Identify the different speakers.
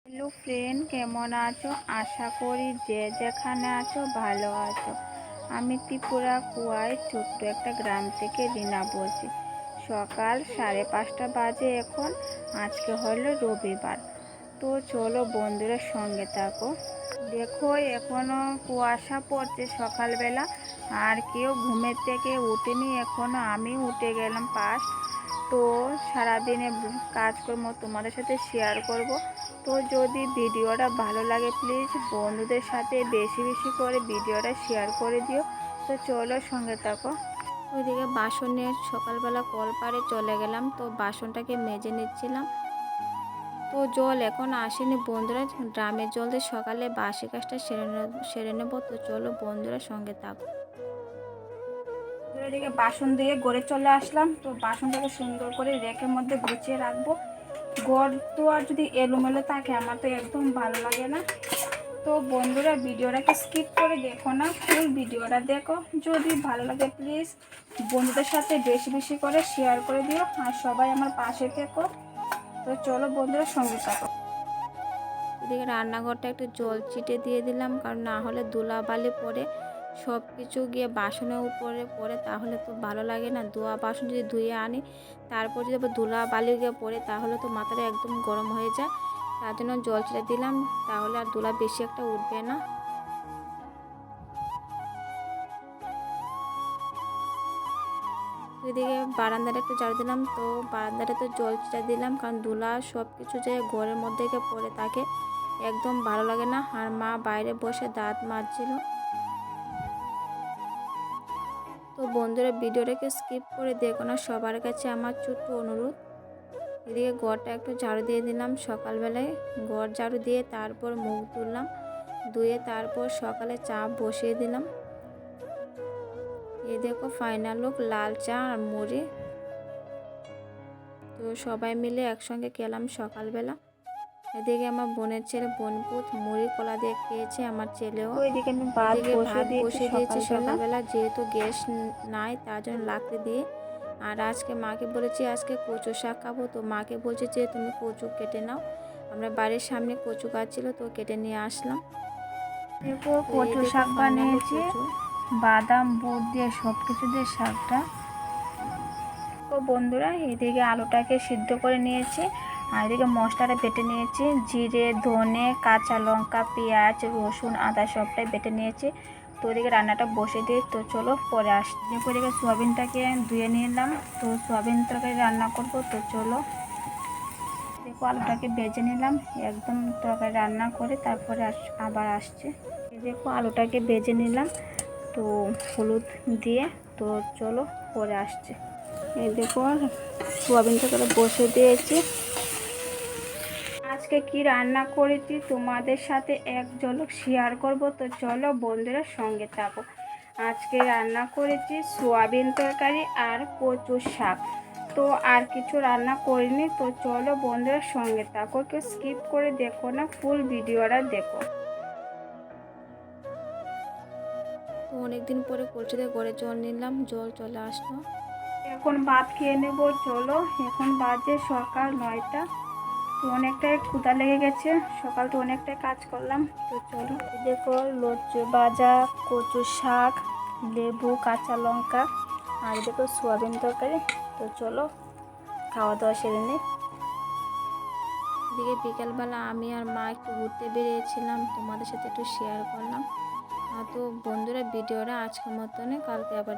Speaker 1: Hello friend, কেমন আছো? আশা করি যে যেখানে আছো ভালো আছো। আমি ত্রিপুরা কুয়ায় ছোট্ট একটা গ্রাম থেকে রিনা বলছি। সকাল 5:30 বাজে এখন। আজকে হলো রবিবার। তো চলো বন্ধুরা সঙ্গে থাকো। দেখো এখনো কুয়াশা পড়ছে সকালবেলা, আর কেউ ঘুমের থেকে উঠেনি এখনো। আমি উঠে গেলাম ফার্স্ট। তো সারাদিনে কাজকর্ম তোমাদের সাথে শেয়ার করব। তো যদি ভিডিওটা ভালো লাগে প্লিজ বন্ধুদের সাথে বেশি বেশি করে ভিডিওটা শেয়ার করে দিও। তো চলো সঙ্গে থাকো। ওইদিকে বাসন নিয়ে সকালবেলা কল পাড়ে চলে গেলাম। তো বাসনটাকে মেজে নিচ্ছিলাম। তো জল এখন আসেনি বন্ধুরা, ড্রামের জল দিয়ে সকালে বাসি কাজটা সেরে নেব। তো চলো বন্ধুরা সঙ্গে থাকো। এদিকে বাসন দিয়ে গড়ে চলে আসলাম। তো বাসনটাকে সুন্দর করে রেকের মধ্যে গুছিয়ে রাখবো। গড় তো আর যদি এলোমেলো থাকে আমার তো একদম ভালো লাগে না। তো বন্ধুরা ভিডিওটাকে স্কিপ করে দেখো না, ফুল ভিডিওটা দেখো। যদি ভালো লাগে প্লিজ বন্ধুদের সাথে বেশি বেশি করে শেয়ার করে দিও, আর সবাই আমার পাশে থেকো। তো চলো বন্ধুরা সঙ্গে থাকো। এদিকে রান্নাঘরটা একটু জল ছিটে দিয়ে দিলাম, কারণ না হলে ধুলাবালি পড়ে সব কিছু গিয়ে বাসনের উপরে পড়ে, তাহলে তো ভালো লাগে না। ধোয়া বাসন যদি ধুয়ে আনি তারপর যদি আবার ধুলাবালি গিয়ে পড়ে তাহলে তো মাথাটা একদম গরম হয়ে যায়। তার জন্য জল ছিটে দিলাম, তাহলে আর ধুলা বেশি একটা উঠবে না। এদিকে বারান্দাটা একটু ঝাড়ু দিলাম। তো বারান্দাটা তো জল ছিটা দিলাম, কারণ ধুলা সব কিছু যে ঘরের মধ্যে গিয়ে পড়ে থাকে একদম ভালো লাগে না। আর মা বাইরে বসে দাঁত মাজছিল। তো বন্ধুরা ভিডিওটাকে স্কিপ করে দেখো না, সবার কাছে আমার ছোট্ট অনুরোধ। এদিকে ঘরটা একটু ঝাড়ু দিয়ে দিলাম সকালবেলায়। ঘর ঝাড়ু দিয়ে তারপর মুখ ধুলাম, ধুয়ে তারপর সকালে চা বসিয়ে দিলাম। এই দেখো ফাইনাল লুক, লাল চা আর মুড়ি। তো সবাই মিলে একসঙ্গে খেলাম সকালবেলা। এদিকে আমার বোনের ছেলে বনপুত মুড়ি কলা দিয়ে খেয়েছে, আমার ছেলেও। এদিকে আমি ভাত বসিয়ে দিয়েছি সকালবেলা, যেহেতু গ্যাস নাই তার জন্য লাকড়ি দিয়ে। আর আজকে মাকে বলেছি আজকে কচু শাক খাবো। তো মাকে বলছি যে তুমি কচু কেটে নাও। আমরা বাড়ির সামনে কচু গাছ ছিল, তো কেটে নিয়ে আসলাম। দেখো কচু শাক বানিয়েছি, বাদাম বুট দিয়ে সব কিছু দিয়ে শাকটা। তো বন্ধুরা এদিকে আলুটাকে সিদ্ধ করে নিয়েছি, আর এদিকে মশলাটা বেটে নিয়েছি। জিরে, ধনে, কাঁচা লঙ্কা, পেঁয়াজ, রসুন, আদা সবটাই বেটে নিয়েছি। তো ওদিকে রান্নাটা বসে দিয়ে তো চলো পরে আসছি। দেখো এদিকে সোয়াবিনটাকে ধুয়ে নিলাম। তো সোয়াবিন তরকারি রান্না করব। তো চলো দেখো আলুটাকে ভেজে নিলাম, একদম তরকারি রান্না করে তারপরে আবার আসছে। দেখো আলুটাকে ভেজে নিলাম, তো হলুদ দিয়ে। তো চলো পরে আসছে। এই দেখো সোয়াবিনটা করে বসে দিয়েছি। আজকে কি রান্না করেছি তোমাদের সাথে এক ঝলক শেয়ার করব। তো চলো বন্ধুরা সঙ্গে থাকো। আজকে রান্না করেছি সোয়াবিন তরকারি আর কচু শাক। তো আর কিছু রান্না করিনি। তো চলো বন্ধুরা সঙ্গে থাকো, কেউ স্কিপ করে দেখো না, ফুল ভিডিওটা দেখো। তো অনেকদিন পরে কলসিতে গড়ে জল নিলাম, জল চলে আসলো। এখন ভাত খেয়ে নেব চলো। এখন বাজে সকাল 9টা। তো অনেকটাই ক্ষুধা লেগে গেছে, সকাল তো অনেকটাই কাজ করলাম। তো চলো দেখো লচ্চু ভাজা, কচু শাক, লেবু, কাঁচা লঙ্কা, আর দেখো সোয়াবিন তরকারি। তো চলো খাওয়া দাওয়া সেরে নিই। এদিকে বিকেলবেলা আমি আর মা একটু ঘুরতে বেরিয়েছিলাম, তোমাদের সাথে একটু শেয়ার করলাম। তো বন্ধুরা ভিডিওটা আজকের মতনে, কালকে আবার